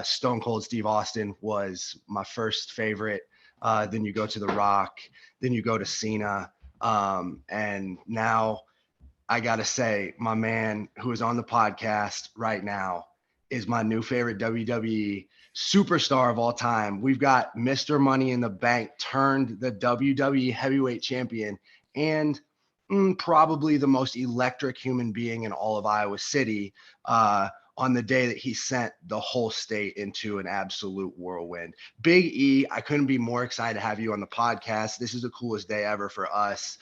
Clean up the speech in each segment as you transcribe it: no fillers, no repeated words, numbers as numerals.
Stone Cold Steve Austin was my first favorite. Then you go to The Rock, then you go to Cena. And now I got to say, my man who is on the podcast right now is my new favorite WWE superstar of all time. We've got Mr. Money in the Bank turned the WWE Heavyweight Champion and probably the most electric human being in all of Iowa City on the day that he sent the whole state into an absolute whirlwind. Big E, I couldn't be more excited to have you on the podcast. This is the coolest day ever for us.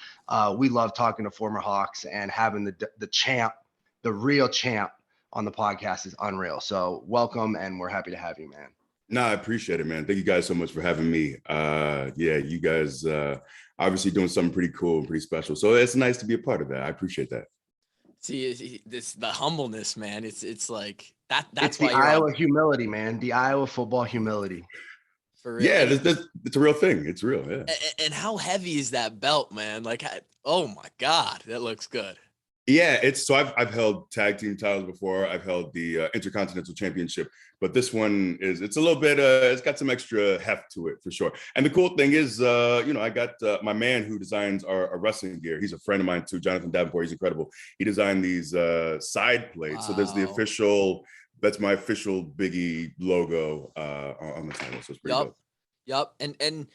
We love talking to former Hawks, and having the champ, the real champ on the podcast is unreal. So welcome, and we're happy to have you, man. No, I appreciate it, man. Thank you guys so much for having me. Yeah, you guys obviously doing something pretty cool and pretty special. So it's nice to be a part of that. I appreciate that. See, the humbleness, man. It's like that. That's it's the why Iowa humility, man. The Iowa football humility. For real. Yeah, it's a real thing. It's real. Yeah. And how heavy is that belt, man? Like, oh my God, that looks good. Yeah, I've held tag team titles before. I've held the Intercontinental Championship, but this one it's a little bit it's got some extra heft to it for sure. And the cool thing is, I got my man who designs our wrestling gear. He's a friend of mine too, Jonathan Davenport. He's incredible. He designed these side plates. Wow. So there's that's my official Big E logo on the title. So it's pretty dope. Yep. And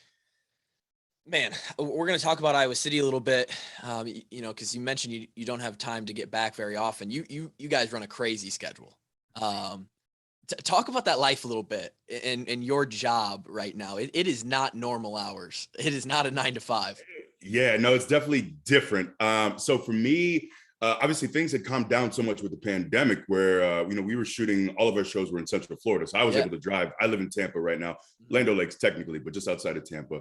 man, we're going to talk about Iowa City a little bit, because you mentioned you don't have time to get back very often. You guys run a crazy schedule. Talk about that life a little bit and your job right now. It is not normal hours. It is not a 9 to 5. Yeah, no, it's definitely different. So for me, obviously things had calmed down so much with the pandemic where, we were shooting, all of our shows were in Central Florida. So I was able to drive. I live in Tampa right now, Land O'Lakes technically, but just outside of Tampa.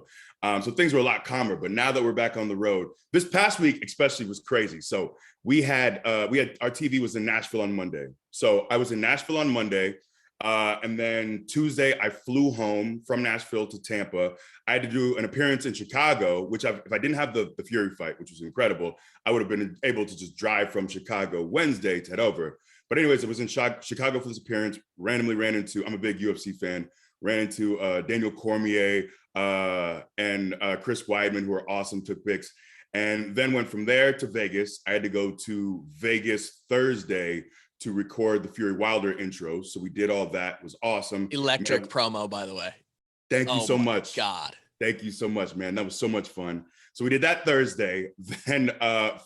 So things were a lot calmer, but now that we're back on the road, this past week especially was crazy. So we had our TV was in Nashville on Monday. So I was in Nashville on Monday. And then Tuesday, I flew home from Nashville to Tampa. I had to do an appearance in Chicago, which if I didn't have the Fury fight, which was incredible, I would have been able to just drive from Chicago Wednesday to head over. But anyways, it was in Chicago for this appearance, randomly ran into, I'm a big UFC fan, ran into Daniel Cormier and Chris Weidman, who are awesome, took pics. And then went from there to Vegas. I had to go to Vegas Thursday to record the Fury Wilder intro. So we did all that. It was awesome. Electric promo, by the way. Thank you so much. God. Thank you so much, man. That was so much fun. So we did that Thursday. Then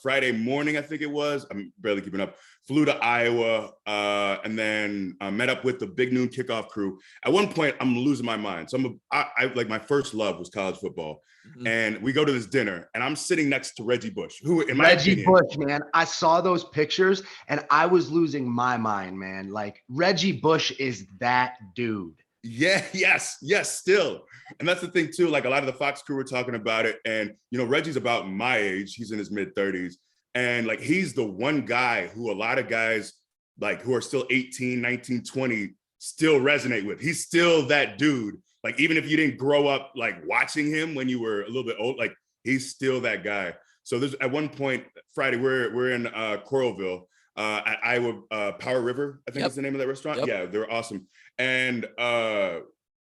Friday morning, I think it was, I'm barely keeping up, flew to Iowa and then met up with the Big Noon Kickoff crew. At one point, I'm losing my mind. So I like my first love was college football. Mm-hmm. And we go to this dinner and I'm sitting next to Reggie Bush, who in my opinion, Bush, man, I saw those pictures and I was losing my mind, man. Like Reggie Bush is that dude. Yeah, yes, still. And that's the thing too, like a lot of the Fox crew were talking about it. And, Reggie's about my age. He's in his mid 30s. And like, he's the one guy who a lot of guys like who are still 18, 19, 20 still resonate with. He's still that dude. Like, even if you didn't grow up like watching him when you were a little bit old, like he's still that guy. So there's at one point Friday, we're in Coralville at Iowa Power River, I think is the name of that restaurant. Yep. Yeah, they're awesome. And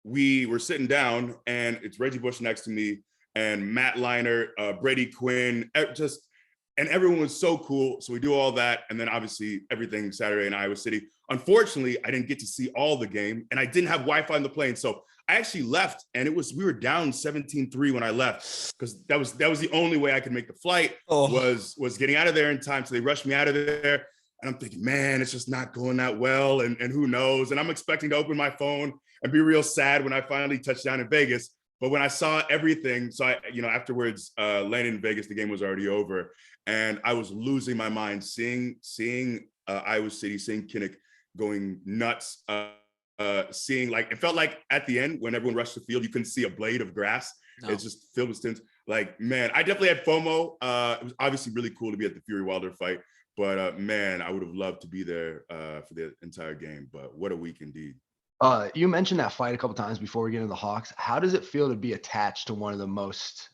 we were sitting down and it's Reggie Bush next to me and Matt Leinart, Brady Quinn, and everyone was so cool. So we do all that. And then obviously everything Saturday in Iowa City. Unfortunately, I didn't get to see all the game and I didn't have Wi-Fi on the plane. So I actually left and we were down 17-3 when I left because that was the only way I could make the flight was getting out of there in time. So they rushed me out of there. And I'm thinking, man, it's just not going that well. And who knows? And I'm expecting to open my phone and be real sad when I finally touch down in Vegas. But when I saw everything, so I, afterwards landed in Vegas, the game was already over. And I was losing my mind seeing Iowa City, seeing Kinnick going nuts, seeing like, it felt like at the end when everyone rushed the field, you couldn't see a blade of grass. No. It's just filled with stints. Like, man, I definitely had FOMO. It was obviously really cool to be at the Fury Wilder fight. But man, I would have loved to be there for the entire game. But what a week indeed. You mentioned that fight a couple times before we get into the Hawks. How does it feel to be attached to one of the most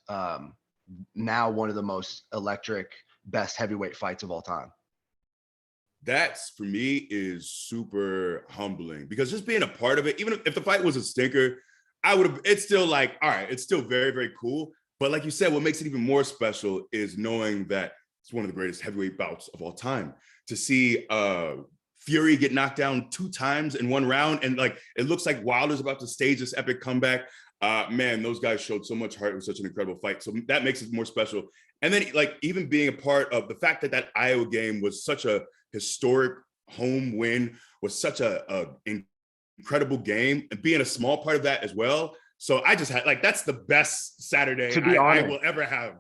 electric, best heavyweight fights of all time? that's for me is super humbling, because just being a part of it, even if the fight was a stinker, it's still like, all right, it's still very, very cool. But like you said, what makes it even more special is knowing that it's one of the greatest heavyweight bouts of all time. To see Fury get knocked down 2 times in 1 round, and like it looks like Wilder's about to stage this epic comeback. Man, those guys showed so much heart. It was such an incredible fight. So that makes it more special. And then like even being a part of the fact that that Iowa game was such a historic home win, was such a incredible game, and being a small part of that as well. So I just had like, that's the best Saturday I will ever have.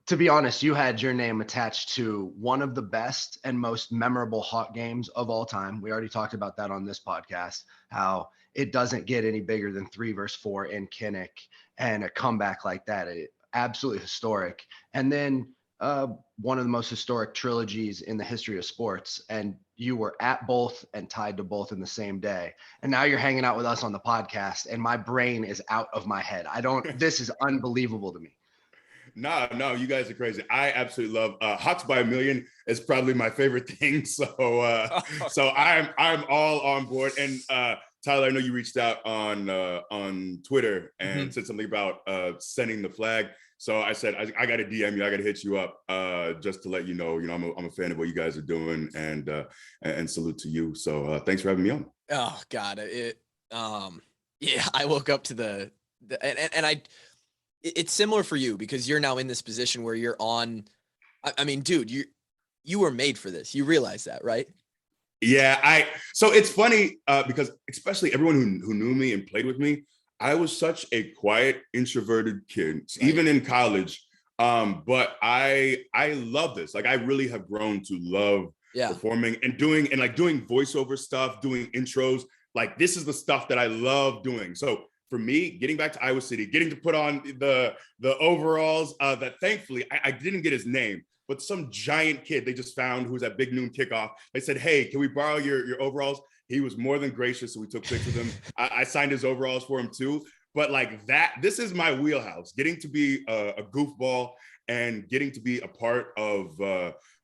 To be honest, you had your name attached to one of the best and most memorable Hawk games of all time. We already talked about that on this podcast, how it doesn't get any bigger than 3 versus 4 in Kinnick, and a comeback like that, absolutely historic. And then one of the most historic trilogies in the history of sports. And you were at both and tied to both in the same day. And now you're hanging out with us on the podcast, and my brain is out of my head. This is unbelievable to me. No, you guys are crazy. I absolutely love Hawks by a Million is probably my favorite thing. So so I'm all on board. And Tyler, I know you reached out on Twitter and said something about sending the flag. So I said, I got to DM you. I got to hit you up just to let you know, I'm a fan of what you guys are doing, and salute to you. So thanks for having me on. Oh God, yeah, I woke up to it's similar for you, because you're now in this position where you're on. I mean, dude, you were made for this. You realize that, right? Yeah, so it's funny because especially everyone who knew me and played with me, I was such a quiet, introverted kid, right, even in college. But I love this. Like, I really have grown to love performing and doing voiceover stuff, doing intros. Like, this is the stuff that I love doing. So for me, getting back to Iowa City, getting to put on the overalls that thankfully I didn't get his name, but some giant kid they just found who was at Big Noon Kickoff. They said, "Hey, can we borrow your overalls?" He was more than gracious, so we took pictures with him. I signed his overalls for him too. But like that, this is my wheelhouse. Getting to be a goofball and getting to be a part of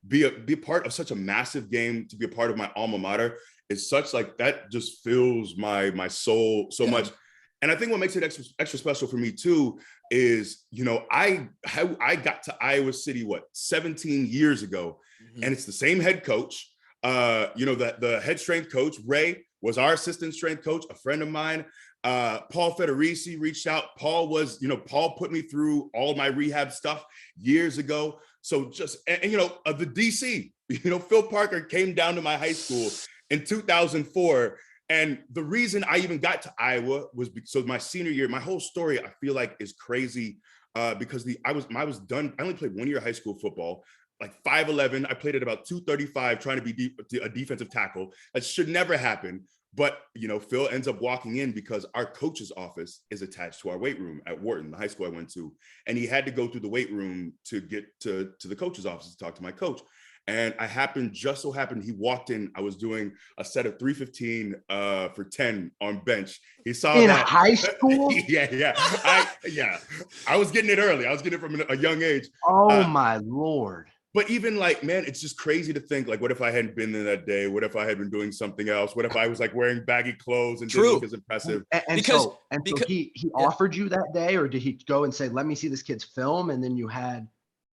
be a part of such a massive game, to be a part of my alma mater is such like that just fills my soul so much. And I think what makes it extra special for me too is, I got to Iowa City, 17 years ago, and it's the same head coach. The head strength coach, Ray, was our assistant strength coach, a friend of mine. Paul Federici reached out. Paul Paul put me through all my rehab stuff years ago. So the DC, Phil Parker came down to my high school in 2004. And the reason I even got to Iowa was because my senior year, my whole story, I feel like, is crazy because I was done. I only played 1 year of high school football, like 5'11". I played at about 235, trying to be a defensive tackle. That should never happen. But, Phil ends up walking in because our coach's office is attached to our weight room at Wharton, the high school I went to. And he had to go through the weight room to get to the coach's office to talk to my coach. And just so happened, he walked in. I was doing a set of 315 for 10 on bench. He saw in that. High school? Yeah. I was getting it early. I was getting it from a young age. Oh my Lord. But even like, man, it's just crazy to think, like, what if I hadn't been there that day? What if I had been doing something else? What if I was like wearing baggy clothes and didn't look as impressive? So he offered you that day, or did he go and say, "Let me see this kid's film," and then you had?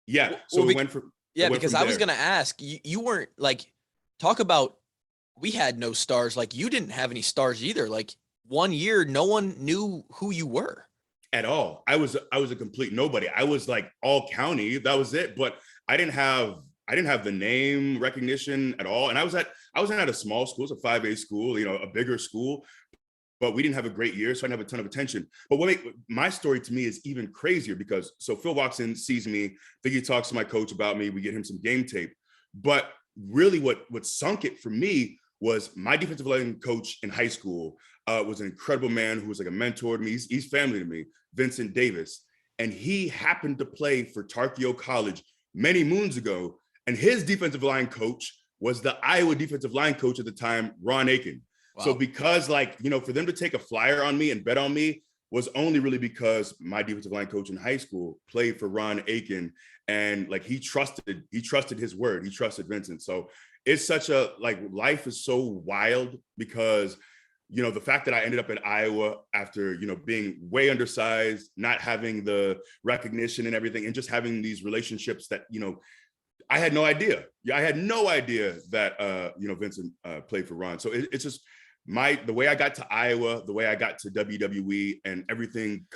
Yeah. So we went from. Yeah, because I was going to ask, you weren't like, talk about, we had no stars. Like, you didn't have any stars either. Like, 1 year, no one knew who you were. At all. I was a complete nobody. I was like all county. That was it. But I didn't have the name recognition at all. And I was at a small school, it's a 5A school, a bigger school. But we didn't have a great year, so I didn't have a ton of attention. But my story to me is even crazier because Phil walks in, sees me, I think he talks to my coach about me, we get him some game tape. But really what sunk it for me was my defensive line coach in high school was an incredible man who was like a mentor to me. He's family to me, Vincent Davis. And he happened to play for Tarkio College many moons ago. And his defensive line coach was the Iowa defensive line coach at the time, Ron Aiken. Wow. So because for them to take a flyer on me and bet on me was only really because my defensive line coach in high school played for Ron Aiken, and like he trusted his word. He trusted Vincent. So it's such a, like, life is so wild because, you know, the fact that I ended up in Iowa after, you know, being way undersized, not having the recognition and everything, and just having these relationships that, you know, I had no idea. Yeah, I had no idea that, you know, Vincent played for Ron. So it's just the way I got to Iowa, the way I got to WWE, and everything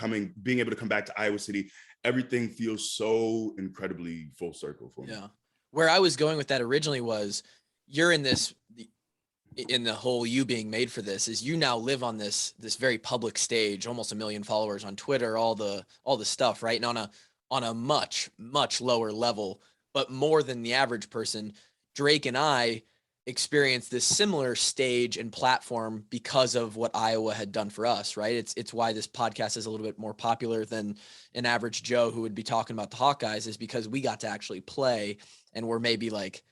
being able to come back to Iowa City, everything feels so incredibly full circle for me. Yeah. Where I was going with that originally was, you're in the whole you being made for this is you now live on this very public stage, almost 1 million followers on Twitter, all the stuff, right? And on a much, much lower level, but more than the average person, Drake and I experienced this similar stage and platform because of what Iowa had done for us, right? It's why this podcast is a little bit more popular than an average Joe who would be talking about the Hawkeyes, is because we got to actually play, and we're maybe like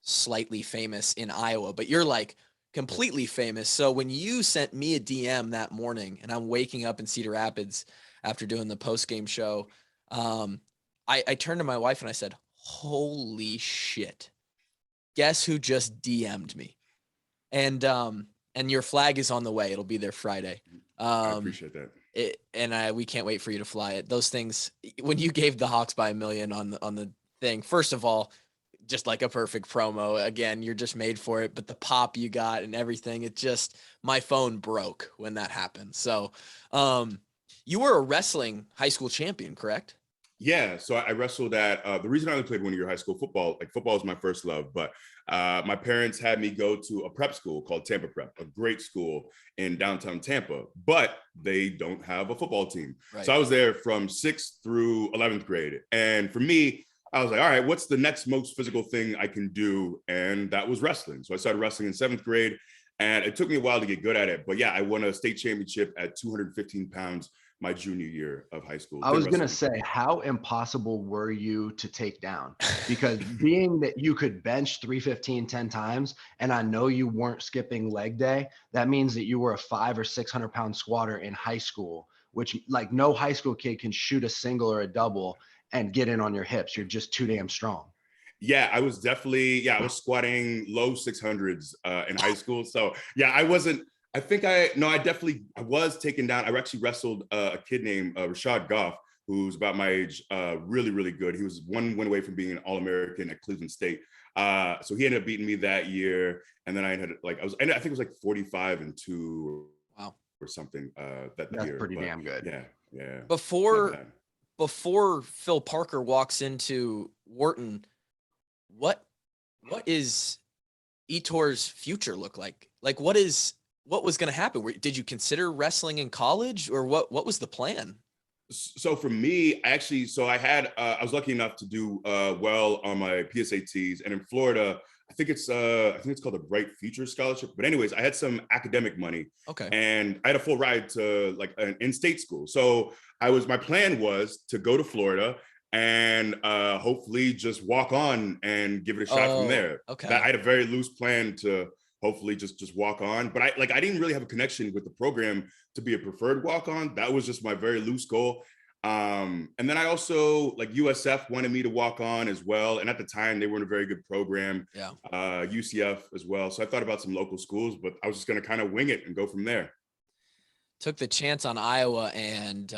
slightly famous in Iowa, but you're like completely famous. So when you sent me a DM that morning and I'm waking up in Cedar Rapids after doing the post-game show, I turned to my wife and I said, holy shit, guess who just DM'd me? And your flag is on the way. It'll be there Friday. I appreciate that. We can't wait for you to fly it. Those things, when you gave the Hawks by 1 million on the thing, first of all, just like a perfect promo. Again, you're just made for it, but the pop you got and everything, it just, my phone broke when that happened. So, you were a wrestling high school champion, correct? Yeah, so I wrestled at, the reason I only played 1 year high school football, like football is my first love, but my parents had me go to a prep school called Tampa Prep, a great school in downtown Tampa, but they don't have a football team. Right. So I was there from 6th through 11th grade. And for me, I was like, all right, what's the next most physical thing I can do? And that was wrestling. So I started wrestling in 7th grade, and it took me a while to get good at it. But yeah, I won a state championship at 215 pounds my junior year of high school. I was going to say, how impossible were you to take down? Because being that you could bench 315 10 times, and I know you weren't skipping leg day, that means that you were a 500 or 600 pound squatter in high school, which, like, no high school kid can shoot a single or a double and get in on your hips. You're just too damn strong. Yeah, I was definitely, I was squatting low 600s in high school. So yeah, I was taken down. I actually wrestled a kid named Rashad Goff, who's about my age, really, really good. He was 1 win away from being an All-American at Cleveland State. So he ended up beating me that year. And then I think it was like 45-2 wow, or something that That's year. pretty damn good. Yeah. Before Phil Parker walks into Wharton, what is Ettore's future look like? Like, what was going to happen? Did you consider wrestling in college, or what was the plan? So for me, I was lucky enough to do well on my PSATs, and in Florida, I think it's called a Bright Future Scholarship. But anyways, I had some academic money. Okay. And I had a full ride to like an in-state school. So my plan was to go to Florida and hopefully just walk on and give it a shot from there. Okay. I had a very loose plan to hopefully just walk on. But I didn't really have a connection with the program to be a preferred walk on. That was just my very loose goal. And then I also, like, USF wanted me to walk on as well. And at the time they were in a very good program. Yeah. UCF as well. So I thought about some local schools, but I was just going to kind of wing it and go from there. Took the chance on Iowa, and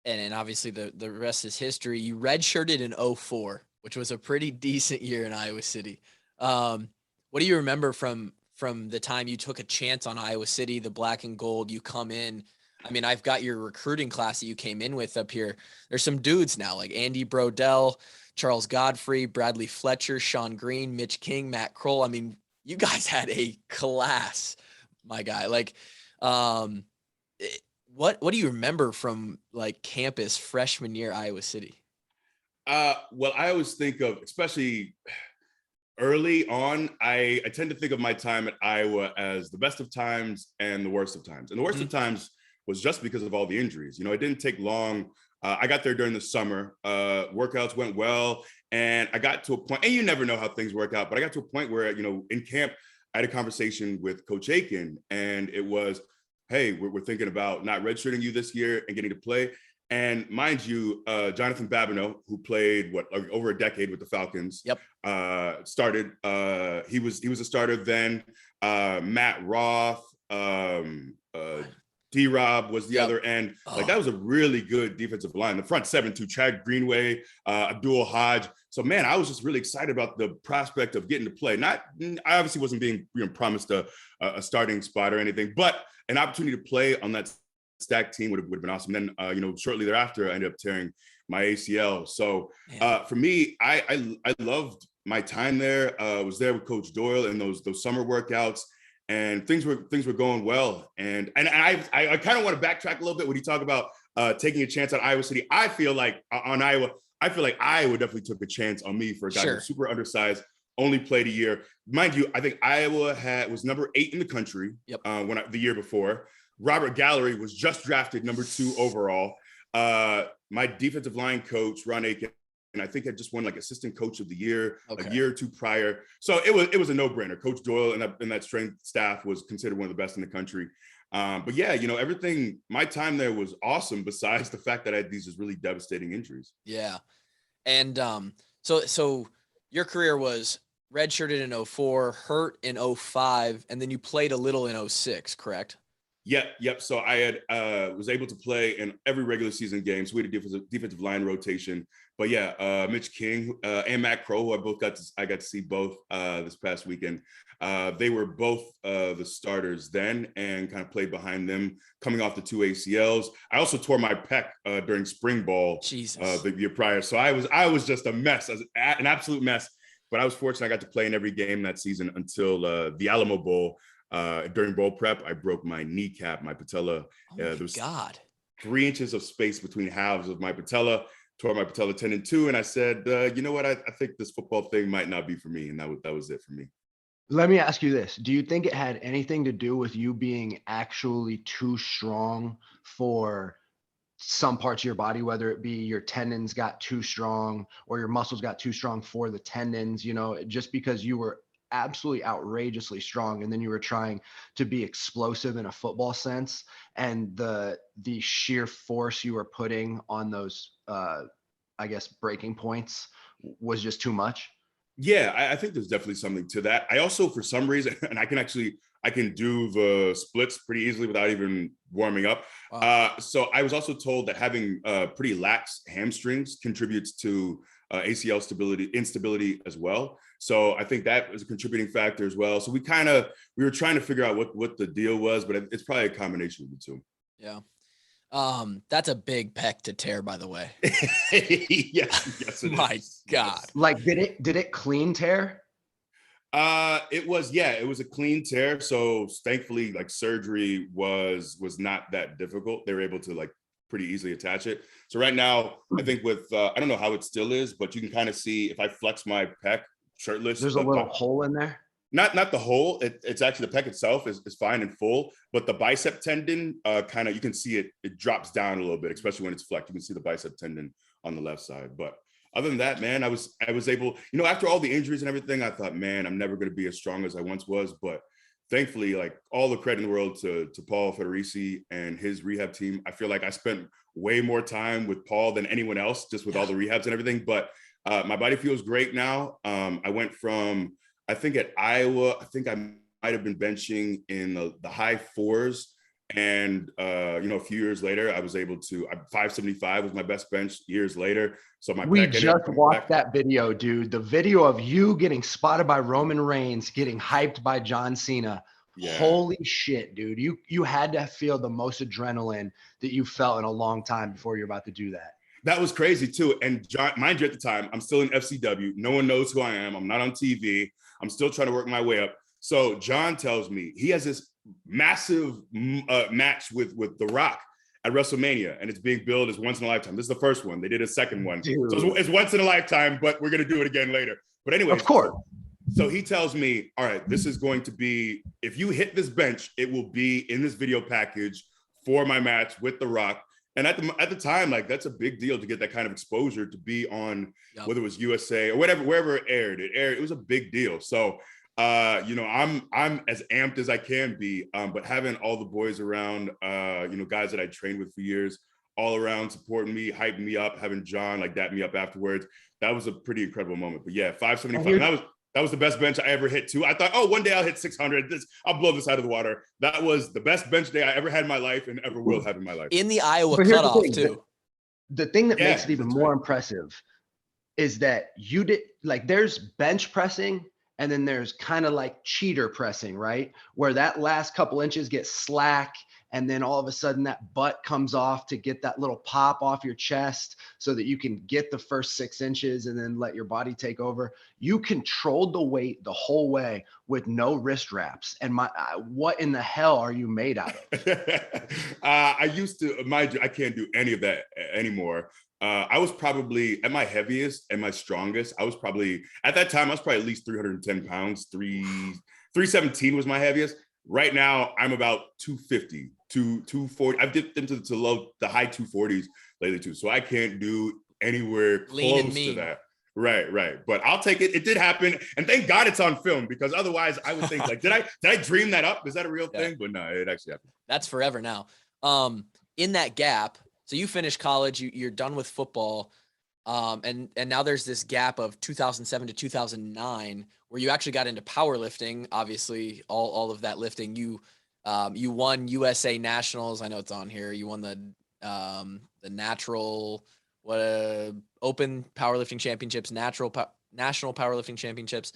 obviously the rest is history. You redshirted in 2004, which was a pretty decent year in Iowa City. What do you remember from the time you took a chance on Iowa City, the black and gold, you come in? I mean, I've got your recruiting class that you came in with up here. There's some dudes now, like Andy Brodell, Charles Godfrey, Bradley Fletcher, Sean Green, Mitch King, Matt Kroll. I mean, you guys had a class, my guy. Like, what do you remember from like campus freshman year Iowa City? Well, I always think of, especially early on, I tend to think of my time at Iowa as the best of times and the worst of times. And the worst of times was just because of all the injuries. You know, it didn't take long. I got there during the summer. Workouts went well. And I got to a point, and you never know how things work out, but I got to a point where, you know, in camp, I had a conversation with Coach Aiken, and it was, hey, we're thinking about not redshirting you this year and getting to play. And mind you, Jonathan Babineau, who played over a decade with the Falcons, Yep. Started. He was a starter then. Matt Roth, D-Rob was the other end. Like that was a really good defensive line. The front seven too, Chad Greenway, Abdul Hodge. So man, I was just really excited about the prospect of getting to play. I obviously wasn't being promised a starting spot or anything, but an opportunity to play on that stacked team would have been awesome. Then shortly thereafter, I ended up tearing my ACL. So for me, I loved my time there. Was there with Coach Doyle and those summer workouts. And things were going well. And I kind of want to backtrack a little bit when you talk about taking a chance on Iowa City. I feel like Iowa definitely took a chance on me for a guy who's super undersized, only played a year. Mind you, I think Iowa was number 8 in the country the year before. Robert Gallery was just drafted number 2 overall. My defensive line coach, Ron Aiken, and I think I just won like assistant coach of the year a year or two prior. So it was a no-brainer. Coach Doyle and that strength staff was considered one of the best in the country. But yeah, everything, my time there was awesome besides the fact that I had these just really devastating injuries. Yeah. And so your career was redshirted in 2004, hurt in 2005, and then you played a little in 2006, correct? Yep. So I had was able to play in every regular season game. So we had a defensive line rotation. But yeah, Mitch King and Matt Crow, who I got to see both this past weekend. They were both the starters then and kind of played behind them coming off the 2 ACLs. I also tore my pec during spring ball the year prior. So I was just a mess, an absolute mess. But I was fortunate I got to play in every game that season until the Alamo Bowl. During bowl prep, I broke my kneecap, my patella. There was 3 inches of space between halves of my patella, tore my patella tendon too. And I said, you know what? I think this football thing might not be for me. And that was it for me. Let me ask you this. Do you think it had anything to do with you being actually too strong for some parts of your body, whether it be your tendons got too strong or your muscles got too strong for the tendons, just because you were absolutely outrageously strong and then you were trying to be explosive in a football sense, and the sheer force you were putting on those breaking points was just too much? Yeah, I think there's definitely something to that. I also, for some reason, and I can do the splits pretty easily without even warming up. Wow. So I was also told that having pretty lax hamstrings contributes to ACL instability as well. So I think that was a contributing factor as well. So we were trying to figure out what the deal was, but it's probably a combination of the two. Yeah. That's a big pec to tear, by the way. Yes. My God. Like, did it clean tear? It was a clean tear. So thankfully, like, surgery was not that difficult. They were able to pretty easily attach it. So right now, I think with I don't know how it still is, but you can kind of see if I flex my pec shirtless. There's a little hole in there. Not the hole. It's actually the pec itself is fine and full, but the bicep tendon kind of, you can see it drops down a little bit, especially when it's flexed. You can see the bicep tendon on the left side. But other than that, man, I was able, after all the injuries and everything, I thought, man, I'm never going to be as strong as I once was. But thankfully, all the credit in the world to Paul Federici and his rehab team. I feel like I spent way more time with Paul than anyone else, just with all the rehabs and everything. But my body feels great now. I went from, I think at Iowa, I think I might have been benching in the high 4s. And, a few years later, I was able to, 575 was my best bench years later. So we just watched that video, dude. The video of you getting spotted by Roman Reigns, getting hyped by John Cena. Yeah. Holy shit, dude. You had to feel the most adrenaline that you felt in a long time before you're about to do that. That was crazy too. And John, mind you, at the time, I'm still in FCW. No one knows who I am. I'm not on TV. I'm still trying to work my way up. So John tells me he has this massive match with The Rock at WrestleMania, and it's being billed as once in a lifetime. This is the first one. They did a second one. Dude. So it's once in a lifetime, but we're going to do it again later. But anyway, of course. So he tells me, all right, this is going to be, if you hit this bench, it will be in this video package for my match with The Rock. And at the time, that's a big deal to get that kind of exposure, to be on, whether it was USA or wherever it aired. It was a big deal. So, I'm as amped as I can be, but having all the boys around, guys that I trained with for years, all around supporting me, hyping me up, having John like dap me up afterwards. That was a pretty incredible moment. But yeah, 575. That was the best bench I ever hit too. I thought, oh, one day I'll hit 600. I'll blow this out of the water. That was the best bench day I ever had in my life and ever will have in my life. In the Iowa cutoff too. The thing that makes it even more impressive is that you did, like, there's bench pressing and then there's kind of like cheater pressing, right? Where that last couple inches get slack and then all of a sudden that butt comes off to get that little pop off your chest so that you can get the first 6 inches and then let your body take over. You controlled the weight the whole way with no wrist wraps. And what in the hell are you made out of? I used to, mind you, I can't do any of that anymore. I was probably at my heaviest and my strongest. I was probably, at that time, I was probably at least 310 pounds, 317 was my heaviest. Right now, I'm about 250 to 240. I've dipped into the high 240s lately too. So I can't do anywhere close to that. Right. But I'll take it. It did happen. And thank God it's on film, because otherwise I would think like, did I dream that up? Is that a real thing? But no, it actually happened. That's forever now. In that gap, so you finish college, you're done with football. And now there's this gap of 2007 to 2009 where you actually got into powerlifting. Obviously, all of that lifting. You won USA Nationals. I know it's on here. You won the natural open powerlifting championships, national powerlifting championships,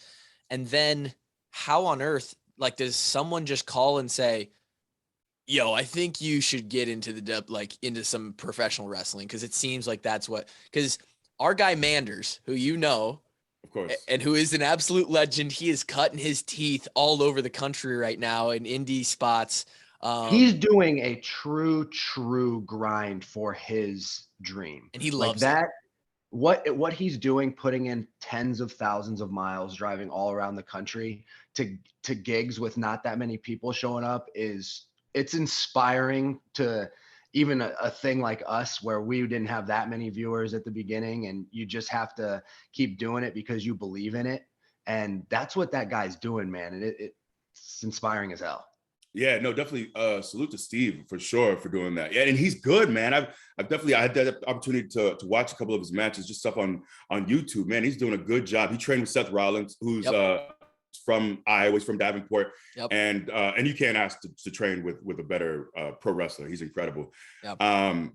and then how on earth, like, does someone just call and say, yo, I think you should get into into some professional wrestling? Because it seems like that's because our guy Manders, who you know, of course, and who is an absolute legend, he is cutting his teeth all over the country right now in indie spots. He's doing a true grind for his dream. And he loves that. It. What he's doing, putting in tens of thousands of miles, driving all around the country to gigs with not that many people showing up, it's inspiring to even a thing like us where we didn't have that many viewers at the beginning, and you just have to keep doing it because you believe in it. And that's what that guy's doing, man. And it's inspiring as hell. Yeah, no, definitely salute to Steve for sure for doing that. Yeah, and he's good, man. I had that opportunity to watch a couple of his matches, just stuff on YouTube, man. He's doing a good job. He trained with Seth Rollins, who's from Iowa, he's from Davenport. Yep. And you can't ask to train with a better pro wrestler. He's incredible. Yep.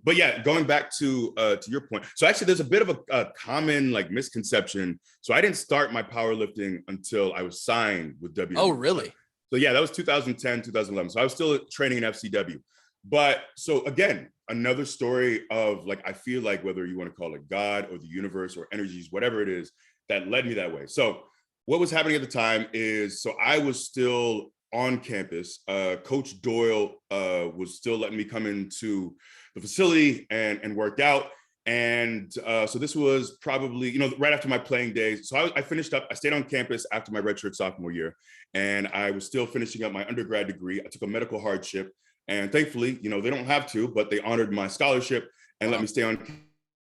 But yeah, going back to your point. So actually there's a bit of a common like misconception. So I didn't start my powerlifting until I was signed with WWE. Oh, really? So yeah, that was 2010, 2011. So I was still training in FCW. But so again, another story of like, I feel like whether you want to call it God or the universe or energies, whatever it is, that led me that way. So what was happening at the time is, so I was still on campus. Coach Doyle was still letting me come into the facility and work out. And so this was probably, right after my playing days. So I finished up, I stayed on campus after my redshirt sophomore year, and I was still finishing up my undergrad degree. I took a medical hardship, and thankfully, they don't have to, but they honored my scholarship and let me stay on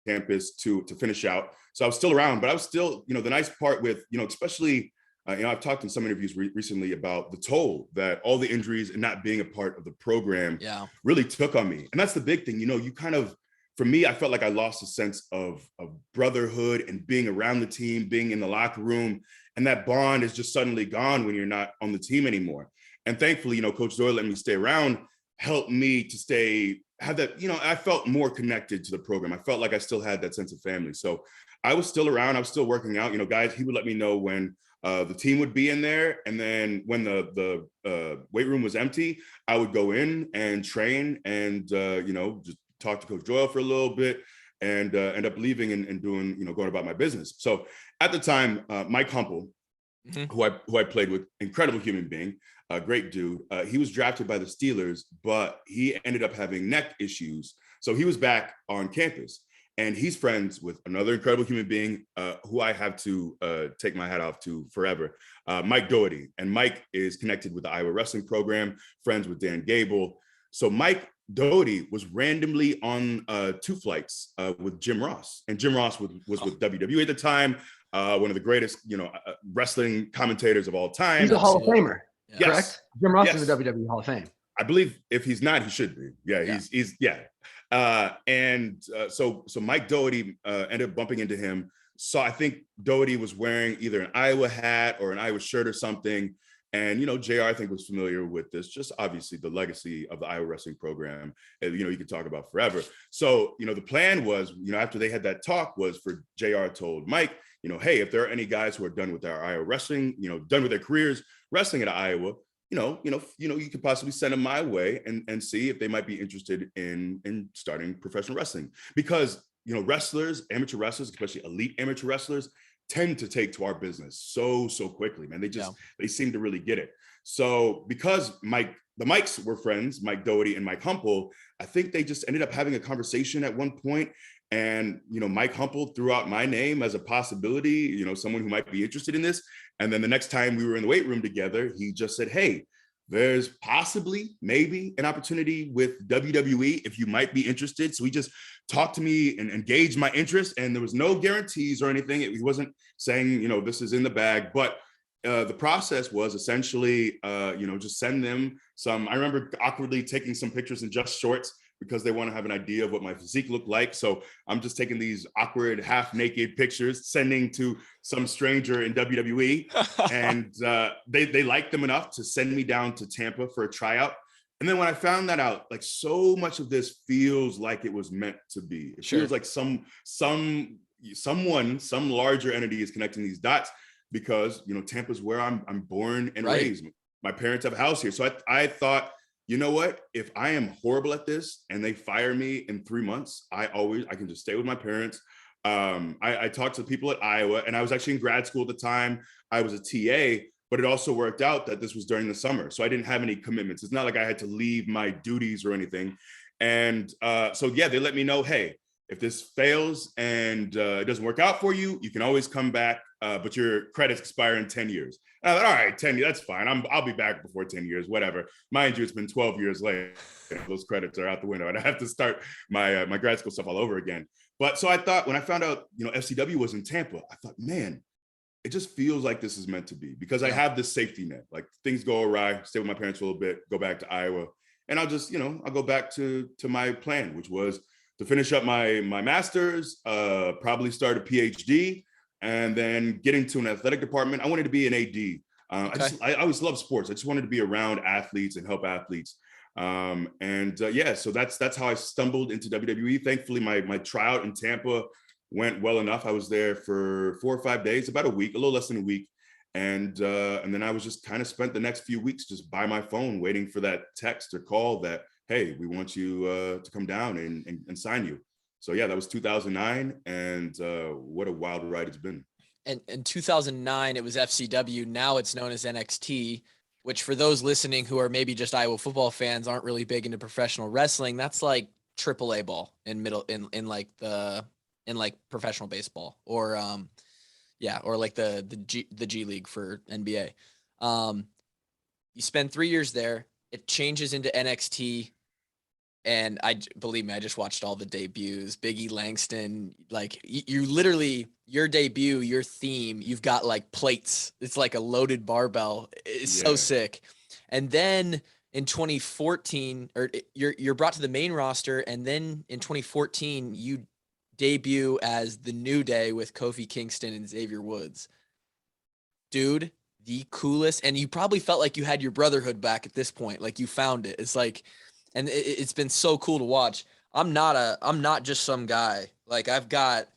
campus to finish out. So I was still around, but I was still, the nice part with, especially, I've talked in some interviews recently about the toll that all the injuries and not being a part of the program really took on me. And that's the big thing, you kind of, for me, I felt like I lost a sense of brotherhood and being around the team, being in the locker room, and that bond is just suddenly gone when you're not on the team anymore. And thankfully, Coach Doyle let me stay around, helped me to have that, I felt more connected to the program. I felt like I still had that sense of family. So I was still around, I was still working out, guys, he would let me know when the team would be in there. And then when the weight room was empty, I would go in and train and, just talk to Coach Doyle for a little bit and end up leaving and doing, going about my business. So at the time, Mike Humple, who I played with, incredible human being, a great dude. He was drafted by the Steelers, but he ended up having neck issues. So he was back on campus, and he's friends with another incredible human being who I have to take my hat off to forever, Mike Doherty. And Mike is connected with the Iowa wrestling program, friends with Dan Gable. So Mike Doherty was randomly on 2 flights with Jim Ross, and Jim Ross was with WWE at the time, one of the greatest, wrestling commentators of all time. He's a Hall of Famer, yes. Correct? Jim Ross is a WWE Hall of Fame. I believe if he's not, he should be. Yeah, he's So Mike Doherty ended up bumping into him. So I think Doherty was wearing either an Iowa hat or an Iowa shirt or something. And, JR, I think, was familiar with this, just obviously the legacy of the Iowa wrestling program, you could talk about forever. So, the plan was, after they had that talk was for JR told Mike, hey, if there are any guys who are done with our Iowa wrestling, done with their careers wrestling at Iowa, you could possibly send them my way and see if they might be interested in starting professional wrestling. Because, wrestlers, amateur wrestlers, especially elite amateur wrestlers, tend to take to our business so quickly, man. They seem to really get it. So because the Mikes were friends, Mike Doherty and Mike Humple, I think they just ended up having a conversation at one point. And, Mike Humple threw out my name as a possibility, someone who might be interested in this. And then the next time we were in the weight room together, he just said, hey, there's possibly maybe an opportunity with WWE if you might be interested. So he just talked to me and engaged my interest, and there was no guarantees or anything. He wasn't saying, this is in the bag, but the process was essentially, just send them some. I remember awkwardly taking some pictures in just shorts because they want to have an idea of what my physique looked like. So I'm just taking these awkward half-naked pictures, sending to some stranger in WWE. And they liked them enough to send me down to Tampa for a tryout. And then when I found that out, like, so much of this feels like it was meant to be. It feels like some larger entity is connecting these dots because, Tampa's where I'm born and raised. My parents have a house here. So I thought, you know what? If I am horrible at this and they fire me in 3 months, I can just stay with my parents. I talked to people at Iowa, and I was actually in grad school at the time. I was a TA, but it also worked out that this was during the summer. So I didn't have any commitments. It's not like I had to leave my duties or anything. And they let me know, hey, if this fails and it doesn't work out for you, you can always come back, but your credits expire in 10 years. And I thought, all right, 10 years, that's fine. I'll be back before 10 years, whatever. Mind you, it's been 12 years later. Those credits are out the window, and I have to start my grad school stuff all over again. But so I thought, when I found out, FCW was in Tampa, I thought, man, it just feels like this is meant to be, because I have this safety net. Like, things go awry, stay with my parents for a little bit, go back to Iowa, and I'll just, I'll go back to my plan, which was to finish up my master's, probably start a PhD, and then get into an athletic department. I wanted to be an AD. I always loved sports. I just wanted to be around athletes and help athletes. So that's how I stumbled into WWE. Thankfully, my tryout in Tampa went well enough. I was there for 4 or 5 days, about a week, a little less than a week. And then I was just kind of spent the next few weeks just by my phone waiting for that text or call that, hey, we want you to come down and sign you. So yeah, that was 2009, and what a wild ride it's been. And in 2009, it was FCW. Now it's known as NXT, which, for those listening who are maybe just Iowa football fans, aren't really big into professional wrestling, that's like AAA ball in professional baseball, or like the G League for NBA. You spend 3 years there. It changes into NXT. And believe me, I just watched all the debuts. Big E Langston, like, you literally, your debut, your theme, you've got like plates. It's like a loaded barbell. It's so sick. And then in 2014, you're brought to the main roster, and then in 2014, you debut as the New Day with Kofi Kingston and Xavier Woods. Dude, the coolest. And you probably felt like you had your brotherhood back at this point. Like, you found it. It's like, and it's been so cool to watch. I'm not just some guy. Like, I've got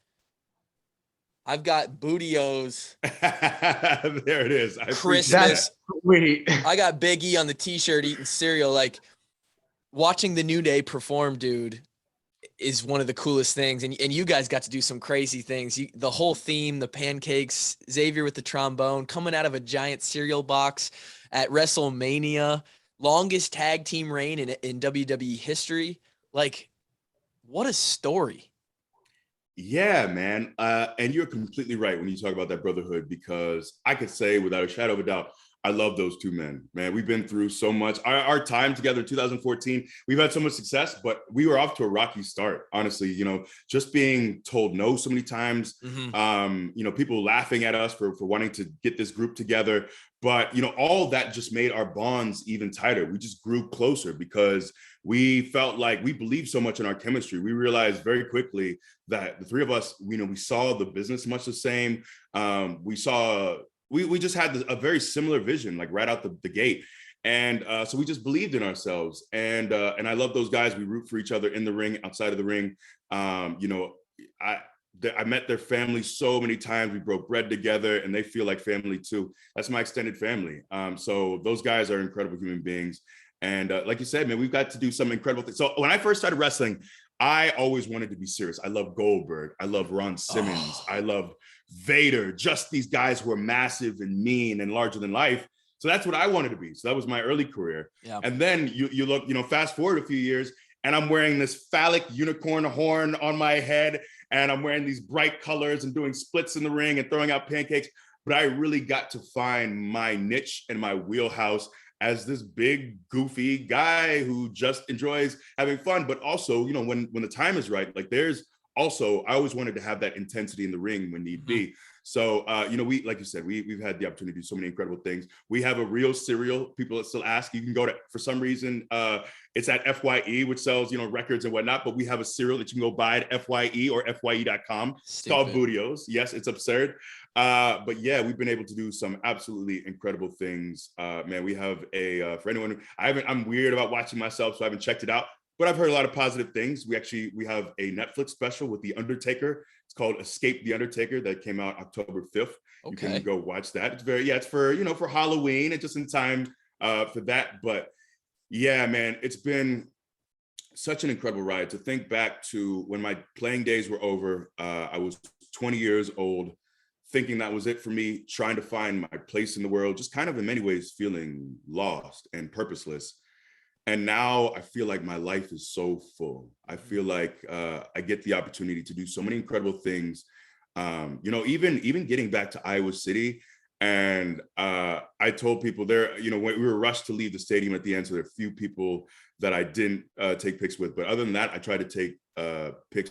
Booty-O's. There it is. Christmas. I got Big E on the t-shirt eating cereal. Like, watching the New Day perform, dude, is one of the coolest things. And you guys got to do some crazy things. The whole theme, the pancakes, Xavier with the trombone, coming out of a giant cereal box at WrestleMania. Longest tag team reign in WWE history. Like, what a story. Yeah, man. And you're completely right when you talk about that brotherhood, because I could say without a shadow of a doubt, I love those two men, man. We've been through so much. Our time together in 2014, we've had so much success, but we were off to a rocky start, honestly. Just being told no so many times, people laughing at us for wanting to get this group together. But, all that just made our bonds even tighter. We just grew closer because we felt like we believed so much in our chemistry. We realized very quickly that the three of us, we saw the business much the same. We just had a very similar vision, like right out the gate. And so we just believed in ourselves. And I love those guys. We root for each other in the ring, outside of the ring. I met their family so many times. We broke bread together and they feel like family too. That's my extended family. So those guys are incredible human beings. And like you said, man, we've got to do some incredible things. So when I first started wrestling, I always wanted to be serious. I love Goldberg. I love Ron Simmons. I love Vader, just these guys who are massive and mean and larger than life. So that's what I wanted to be. So that was my early career. Yeah. And then you look, fast forward a few years, and I'm wearing this phallic unicorn horn on my head, and I'm wearing these bright colors and doing splits in the ring and throwing out pancakes. But I really got to find my niche and my wheelhouse as this big, goofy guy who just enjoys having fun. But also, when the time is right, like I always wanted to have that intensity in the ring when need be. So, we, like you said, we've had the opportunity to do so many incredible things. We have a real cereal. People that still ask, you can go to, for some reason, it's at FYE, which sells, records and whatnot, but we have a cereal that you can go buy at FYE or FYE.com. It's called Bootios. Yes, it's absurd. But yeah, we've been able to do some absolutely incredible things. Man, we have for anyone, I'm weird about watching myself, so I haven't checked it out. But I've heard a lot of positive things. We have a Netflix special with The Undertaker. It's called Escape the Undertaker that came out October 5th. Okay. You can go watch that. It's it's for Halloween and just in time for that. But yeah, man, it's been such an incredible ride to think back to when my playing days were over. I was 20 years old, thinking that was it for me, trying to find my place in the world, just kind of in many ways feeling lost and purposeless. And now I feel like my life is so full. I feel like I get the opportunity to do so many incredible things. Even getting back to Iowa City. And I told people there, when we were rushed to leave the stadium at the end, so there are a few people that I didn't take pics with. But other than that, I tried to take pics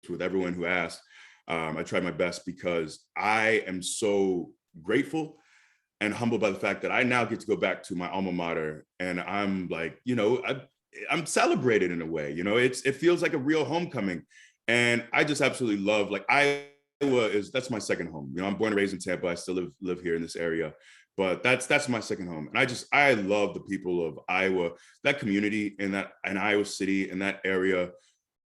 with everyone who asked. I tried my best because I am so grateful and humbled by the fact that I now get to go back to my alma mater, and I'm like, I'm celebrated in a way. It feels like a real homecoming, and I just absolutely love, like, that's my second home. I'm born and raised in Tampa. I still live here in this area, but that's my second home, and I love the people of Iowa, that community in Iowa City, in that area.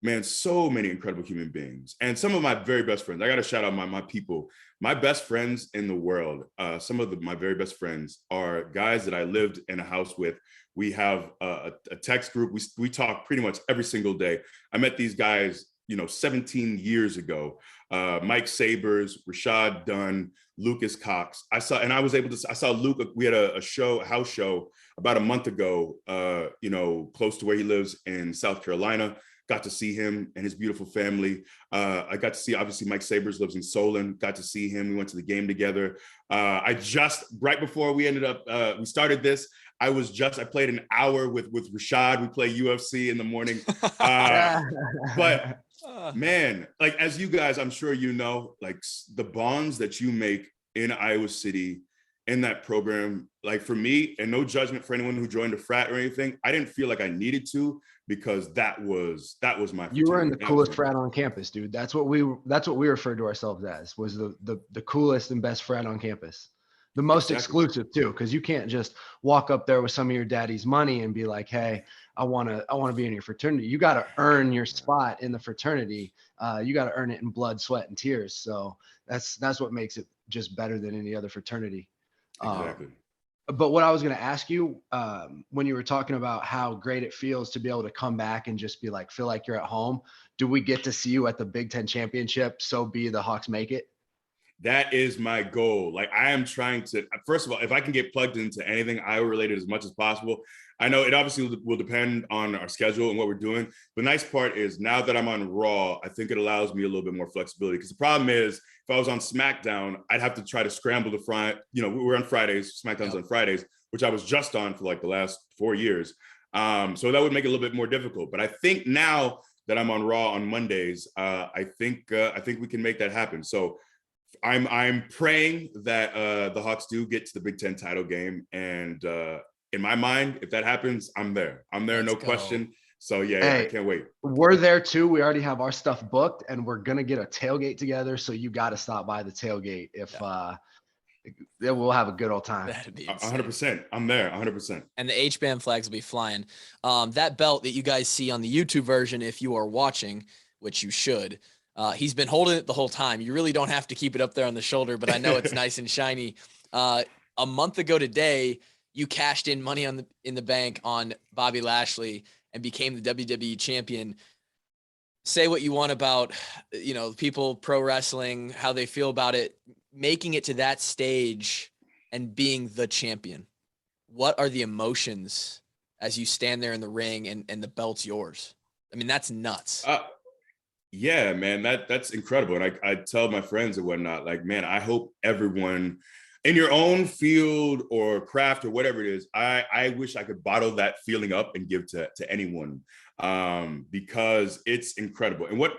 Man, so many incredible human beings. And some of my very best friends, I got to shout out my people, my best friends in the world. Some of my very best friends are guys that I lived in a house with. We have a text group. We talk pretty much every single day. I met these guys, 17 years ago. Mike Sabers, Rashad Dunn, Lucas Cox. I saw Luke. We had a house show about a month ago, close to where he lives in South Carolina. Got to see him and his beautiful family. I got to see, obviously, Mike Sabers lives in Solon. Got to see him. We went to the game together. Right before we ended up, we started this, I played an hour with Rashad. We play UFC in the morning. But man, like, as you guys, I'm sure like, the bonds that you make in Iowa City in that program, like, for me, and no judgment for anyone who joined a frat or anything, I didn't feel like I needed to, because that was my fraternity. You were in the coolest frat on campus, dude. That's what we referred to ourselves as, was the coolest and best frat on campus. The most exclusive too, because you can't just walk up there with some of your daddy's money and be like, hey, I want to be in your fraternity. You got to earn your spot in the fraternity. You got to earn it in blood, sweat, and tears. So that's what makes it just better than any other fraternity. Exactly. But what I was going to ask you, when you were talking about how great it feels to be able to come back and just be like, feel like you're at home, do we get to see you at the Big Ten Championship? So be the Hawks make it? That is my goal. Like, I am trying to, first of all, if I can get plugged into anything Iowa related as much as possible. I know it obviously will depend on our schedule and what we're doing. The nice part is, now that I'm on Raw, I think it allows me a little bit more flexibility, because the problem is, if I was on SmackDown, I'd have to try to scramble to front. We're on Fridays, SmackDown's on Fridays, which I was just on for like the last 4 years. So that would make it a little bit more difficult. But I think now that I'm on Raw on Mondays, I think we can make that happen. So I'm praying that the Hawks do get to the Big Ten title game, and in my mind, if that happens, I'm there. No question. So yeah, I can't wait. We're there too. We already have our stuff booked, and we're gonna get a tailgate together. So you got to stop by the tailgate if we'll have a good old time. That'd be 100%. I'm there. 100%. And the H-band flags will be flying. That belt that you guys see on the YouTube version, if you are watching, which you should, he's been holding it the whole time. You really don't have to keep it up there on the shoulder, but I know it's nice and shiny. A month ago today, you cashed in money in the bank on Bobby Lashley and became the WWE champion. Say what you want about, people pro wrestling, how they feel about it, making it to that stage and being the champion. What are the emotions as you stand there in the ring and the belt's yours? I mean, that's nuts. Yeah, man, that's incredible. And I tell my friends and whatnot, like, man, I hope everyone in your own field or craft or whatever it is, I wish I could bottle that feeling up and give to anyone, because it's incredible. And what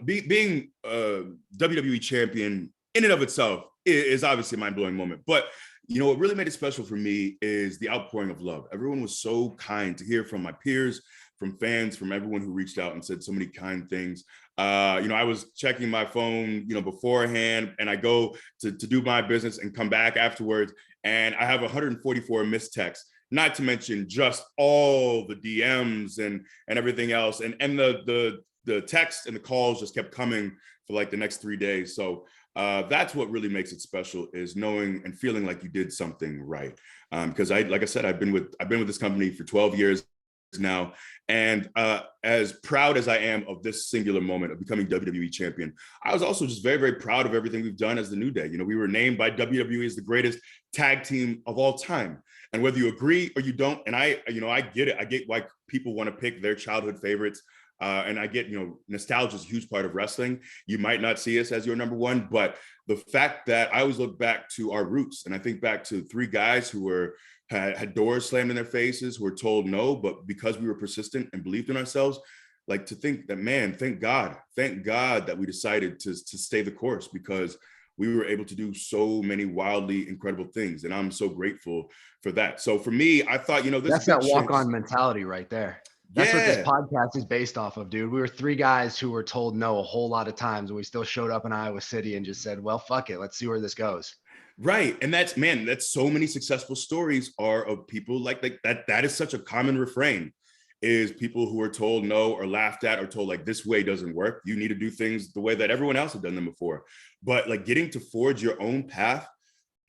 being WWE champion in and of itself is obviously a mind-blowing moment. But what really made it special for me is the outpouring of love. Everyone was so kind to hear from my peers, from fans, from everyone who reached out and said so many kind things. I was checking my phone, beforehand, and I go to do my business and come back afterwards, and I have 144 missed texts, not to mention just all the DMs and everything else. And the texts and the calls just kept coming for like the next 3 days. So that's what really makes it special, is knowing and feeling like you did something right. Because like I said, I've been with this company for 12 years now, and as proud as I am of this singular moment of becoming WWE champion, I was also just very, very proud of everything we've done as the New Day. We were named by WWE as the greatest tag team of all time, and whether you agree or you don't, and I get it. I get why people want to pick their childhood favorites. And I get, nostalgia is a huge part of wrestling. You might not see us as your number one, but the fact that I always look back to our roots, and I think back to 3 guys who had doors slammed in their faces, who were told no, but because we were persistent and believed in ourselves, like, to think that, man, thank God that we decided to stay the course, because we were able to do so many wildly incredible things. And I'm so grateful for that. So for me, I thought, that's that walk-on mentality right there. That's what this podcast is based off of, dude. We were 3 guys who were told no a whole lot of times, and we still showed up in Iowa City and just said, well, fuck it. Let's see where this goes. Right. And that's so many successful stories are of people like that. That is such a common refrain, is people who are told no or laughed at or told like, this way doesn't work. You need to do things the way that everyone else had done them before. But like getting to forge your own path,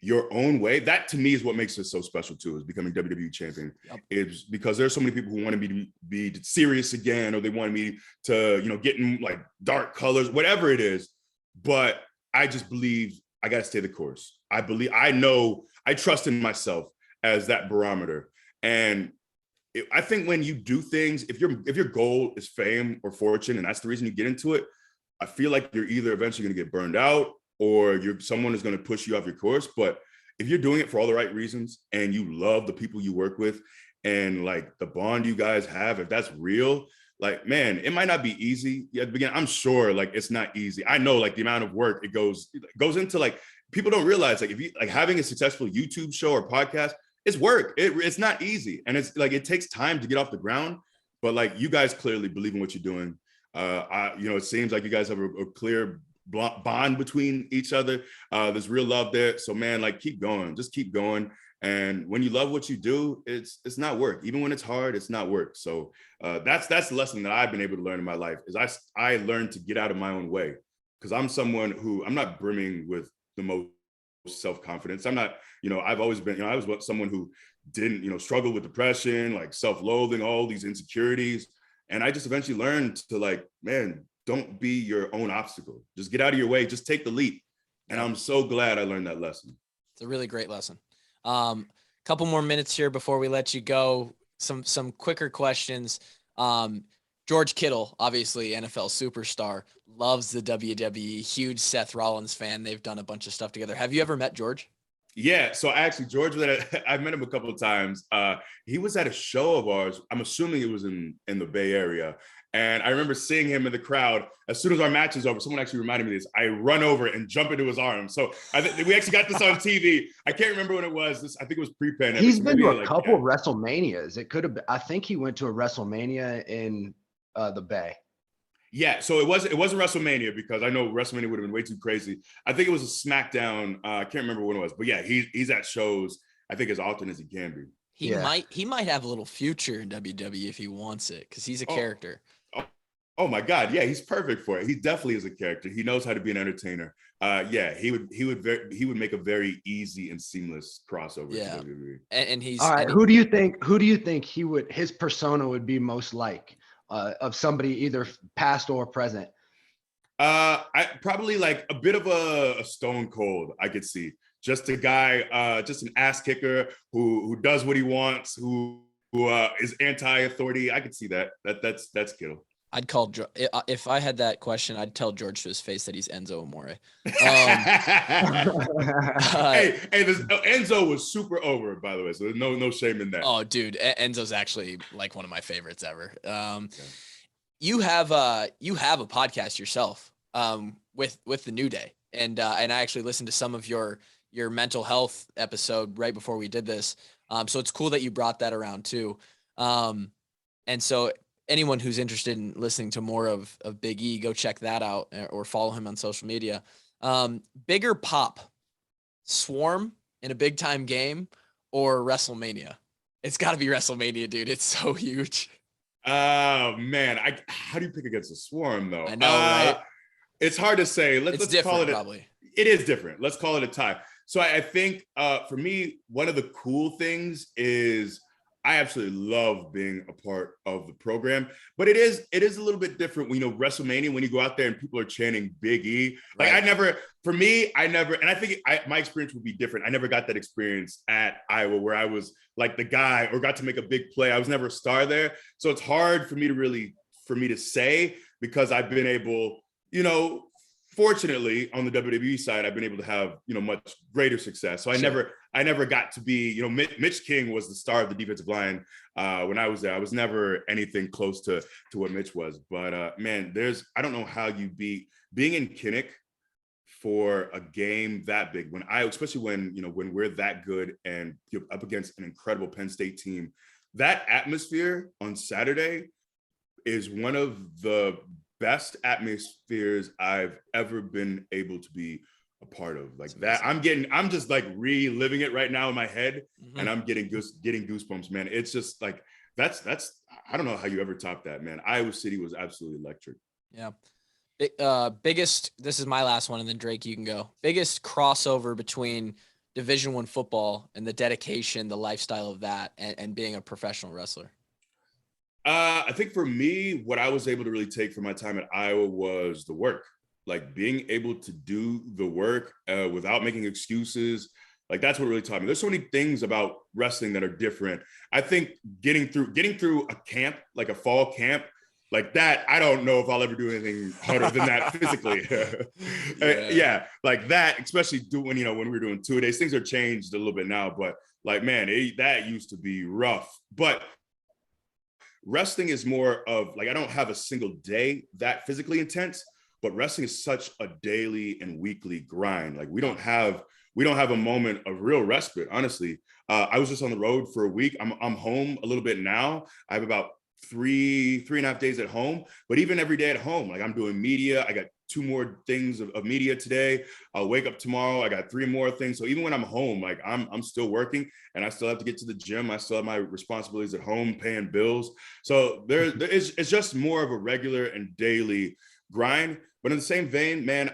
your own way, that to me is what makes it so special too, is becoming WWE champion. Yep. It's because there's so many people who wanted me to be serious again, or they wanted me to, get in like dark colors, whatever it is. But I just believe I got to stay the course. I trust in myself as that barometer. And I think when you do things, if your goal is fame or fortune, and that's the reason you get into it, I feel like you're either eventually going to get burned out, or someone is going to push you off your course. But if you're doing it for all the right reasons, and you love the people you work with, and like the bond you guys have, if that's real, like, man, it might not be easy at the beginning. I'm sure like it's not easy. I know like the amount of work it goes into, like, people don't realize, like, if you like having a successful YouTube show or podcast, it's work. It's not easy. And it's like, it takes time to get off the ground, but like, you guys clearly believe in what you're doing. It seems like you guys have a clear bond between each other. There's real love there. So man, like, keep going, just keep going. And when you love what you do, it's not work. Even when it's hard, it's not work. So that's the lesson that I've been able to learn in my life, is I learned to get out of my own way, because I'm someone who, I'm not brimming with the most self-confidence. I'm not, I've always been, I was someone who didn't, struggle with depression, like self-loathing, all these insecurities. And I just eventually learned to, like, man, don't be your own obstacle. Just get out of your way. Just take the leap. And I'm so glad I learned that lesson. It's a really great lesson. Couple more minutes here before we let you go. Some quicker questions. George Kittle, obviously NFL superstar, loves the WWE, huge Seth Rollins fan. They've done a bunch of stuff together. Have you ever met George? Yeah, so actually, George, I've met him a couple of times. He was at a show of ours. I'm assuming it was in the Bay Area. And I remember seeing him in the crowd. As soon as our match is over, someone actually reminded me of this. I run over and jump into his arms. So we actually got this on TV. I can't remember when it was. I think it was pre-pandemic. He's been to a couple WrestleManias. It could have been, I think he went to a WrestleMania in the Bay. Yeah, so it wasn't WrestleMania, because I know WrestleMania would have been way too crazy. I think it was a SmackDown. I can't remember when it was, but yeah, he's at shows, I think, as often as he can be. He might have a little future in WWE if he wants it, because he's a character. Oh my God, yeah, he's perfect for it. He definitely is a character. He knows how to be an entertainer. Yeah, he would make a very easy and seamless crossover to WWE. And he's all right. Who do you think his persona would be most like? Of somebody either past or present? I probably like a bit of a Stone Cold. I could see just a guy, just an ass kicker who does what he wants, who is anti-authority. I could see that. That's Kittle. I'd call, if I had that question, I'd tell George to his face that he's Enzo Amore. Hey, Enzo was super over, by the way, so no shame in that. Oh, dude, Enzo's actually like one of my favorites ever. You have a podcast yourself, with the New Day, and I actually listened to some of your mental health episode right before we did this. So it's cool that you brought that around too. And so anyone who's interested in listening to more of Big E, go check that out or follow him on social media. Bigger pop, Swarm in a big time game or WrestleMania? It's got to be WrestleMania, dude. It's so huge. Oh man, how do you pick against the Swarm though? I know, right? It's hard to say. Let's call it probably. It is different. Let's call it a tie. So I think for me, one of the cool things is I absolutely love being a part of the program, but it is a little bit different when, WrestleMania, when you go out there and people are chanting Big E. Like right. And I think my experience would be different. I never got that experience at Iowa where I was like the guy or got to make a big play. I was never a star there. So it's hard for me to say, because I've been able, fortunately, on the WWE side, I've been able to have, much greater success. So I never got to be, Mitch King was the star of the defensive line when I was there. I was never anything close to what Mitch was. But man, I don't know how you beat being in Kinnick for a game that big, especially when we're that good and you're up against an incredible Penn State team. That atmosphere on Saturday is one of the best atmospheres I've ever been able to be a part of. Like that, I'm just like reliving it right now in my head, and I'm getting goosebumps, man. It's just like that's I don't know how you ever top that, man. Iowa City was absolutely electric. Yeah. Biggest, this is my last one, and then Drake, you can go. Biggest crossover between Division I football and the dedication, the lifestyle of that, and being a professional wrestler. I think for me, what I was able to really take from my time at Iowa was the work, like being able to do the work without making excuses. Like that's what really taught me. There's so many things about wrestling that are different. I think getting through a camp, like a fall camp, like that, I don't know if I'll ever do anything harder than that physically. Yeah, like that, especially when we were doing 2 days. Things are changed a little bit now, but like, man, that used to be rough. But wrestling is more of like, I don't have a single day that physically intense, but wrestling is such a daily and weekly grind. Like we don't have a moment of real respite, honestly. I was just on the road for a week. I'm home a little bit now. I have about three and a half days at home, but even every day at home, like I'm doing media. I got 2 more things of media today. I'll wake up tomorrow. I got 3 more things. So even when I'm home, like I'm still working, and I still have to get to the gym. I still have my responsibilities at home, paying bills. So it's just more of a regular and daily grind. But in the same vein, man,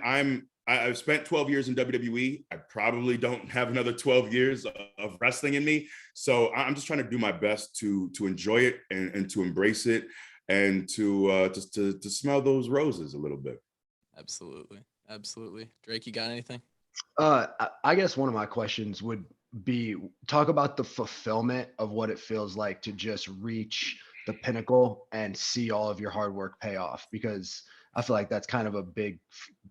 I've spent 12 years in WWE. I probably don't have another 12 years of wrestling in me. So I'm just trying to do my best to enjoy it and to embrace it, and to just to smell those roses a little bit. Absolutely. Drake, you got anything? I guess one of my questions would be, talk about the fulfillment of what it feels like to just reach the pinnacle and see all of your hard work pay off, because I feel like that's kind of a big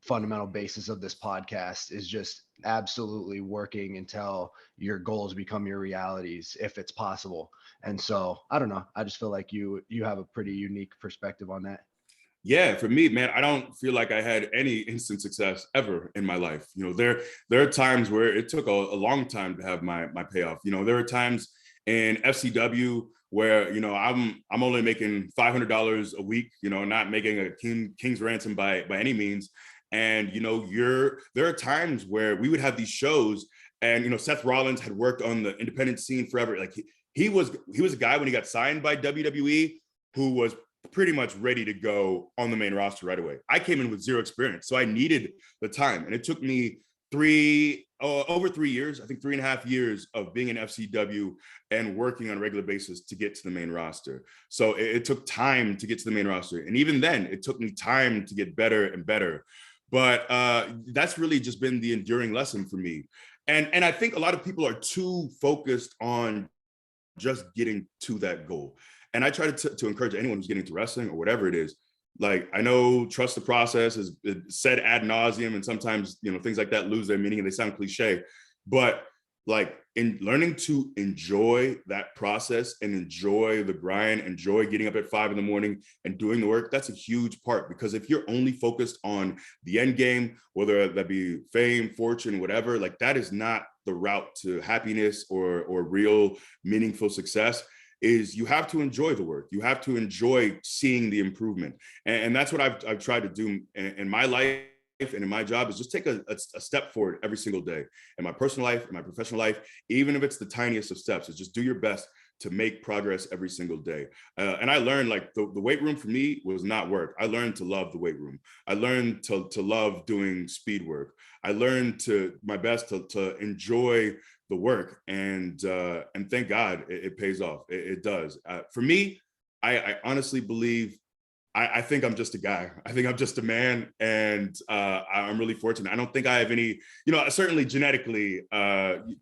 fundamental basis of this podcast, is just absolutely working until your goals become your realities, if it's possible. And so I don't know. I just feel like you have a pretty unique perspective on that. Yeah, for me, man, I don't feel like I had any instant success ever in my life. You know, there are times where it took a long time to have my payoff. You know, there are times in FCW where, you know, I'm only making $500 a week, you know, not making a king's ransom by any means. And, you know, there are times where we would have these shows, and, you know, Seth Rollins had worked on the independent scene forever. Like he was a guy when he got signed by WWE who was pretty much ready to go on the main roster right away. I came in with zero experience, so I needed the time, and it took me over 3 years, I think 3.5 years of being in FCW and working on a regular basis to get to the main roster. So it took time to get to the main roster, and even then, it took me time to get better and better. But that's really just been the enduring lesson for me. And I think a lot of people are too focused on just getting to that goal. And I try to encourage anyone who's getting into wrestling or whatever it is. Like, I know trust the process is said ad nauseum, and sometimes, you know, things like that lose their meaning and they sound cliche. But like, in learning to enjoy that process and enjoy the grind, enjoy getting up at 5 a.m. and doing the work, that's a huge part. Because if you're only focused on the end game, whether that be fame, fortune, whatever, like, that is not the route to happiness or real meaningful success. Is you have to enjoy the work. You have to enjoy seeing the improvement. And that's what I've tried to do in my life and in my job, is just take a step forward every single day in my personal life, in my professional life, even if it's the tiniest of steps. Is just do your best to make progress every single day. And I learned, like, the weight room for me was not work. I learned to love the weight room. I learned to love doing speed work. I learned my best to enjoy the work, and thank God it pays off. It does. For me, I honestly believe, I think I'm just a guy. I think I'm just a man, and I'm really fortunate. I don't think I have any, you know, certainly genetically,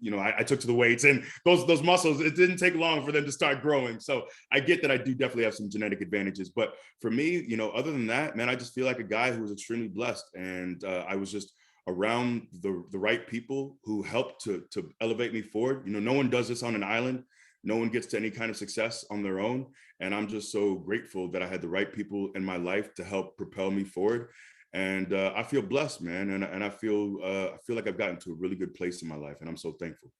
you know, I took to the weights, and those muscles, it didn't take long for them to start growing. So I get that I do definitely have some genetic advantages. But for me, you know, other than that, man, I just feel like a guy who was extremely blessed, and I was just around the right people who helped to elevate me forward. You know, no one does this on an island. No one gets to any kind of success on their own. And I'm just so grateful that I had the right people in my life to help propel me forward. And I feel blessed, man. And I feel like I've gotten to a really good place in my life. And I'm so thankful.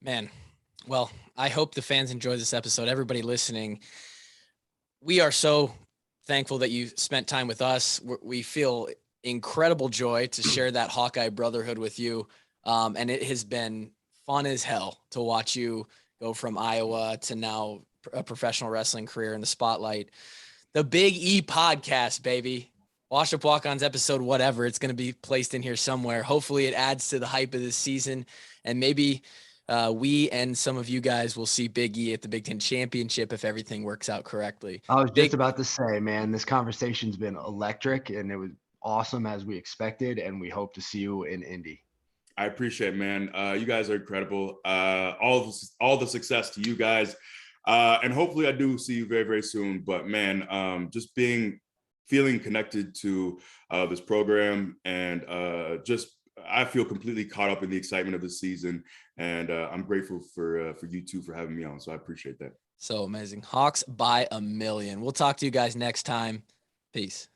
Man, well, I hope the fans enjoy this episode. Everybody listening, we are so thankful that you spent time with us. We feel incredible joy to share that Hawkeye brotherhood with you. And it has been fun as hell to watch you go from Iowa to now a professional wrestling career in the spotlight. The Big E podcast, baby. Wash Up Walk-Ons episode, whatever. It's going to be placed in here somewhere. Hopefully it adds to the hype of this season. And maybe we and some of you guys will see Big E at the Big Ten Championship if everything works out correctly. I was just about to say, man, this conversation's been electric, and it was awesome as we expected, and we hope to see you in Indy. I appreciate it, man. You guys are incredible. All the success to you guys. And hopefully I do see you very, very soon. But man, just feeling connected to this program, and I feel completely caught up in the excitement of the season. And I'm grateful for you two for having me on. So I appreciate that. So amazing. Hawks by a million. We'll talk to you guys next time. Peace.